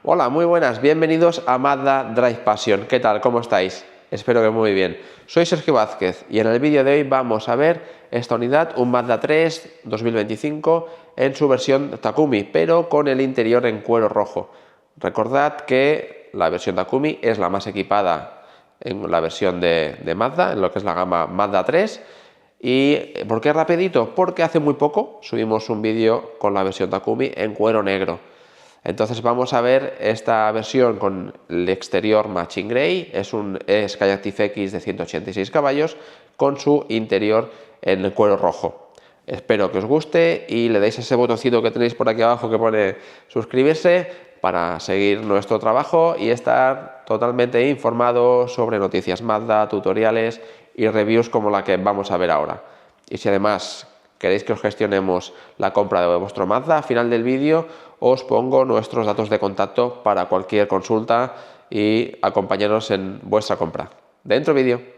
Hola, muy buenas, bienvenidos a Mazda Drive Passion. ¿Qué tal? ¿Cómo estáis? Espero que muy bien. Soy Sergio Vázquez y en el vídeo de hoy vamos a ver esta unidad, un Mazda 3 2025 en su versión Takumi, pero con el interior en cuero rojo. Recordad que la versión Takumi es la más equipada en la versión de Mazda, en lo que es la gama Mazda 3. ¿Y por qué rapidito? Porque hace muy poco subimos un vídeo con la versión Takumi en cuero negro. Entonces vamos a ver esta versión con el exterior Matching Grey, es un Skyactiv-G de 186 caballos con su interior en cuero rojo. Espero que os guste y le deis ese botoncito que tenéis por aquí abajo que pone suscribirse para seguir nuestro trabajo y estar totalmente informado sobre noticias Mazda, tutoriales y reviews como la que vamos a ver ahora. Y si además queréis que os gestionemos la compra de vuestro Mazda, al final del vídeo os pongo nuestros datos de contacto para cualquier consulta y acompañaros en vuestra compra. Dentro vídeo.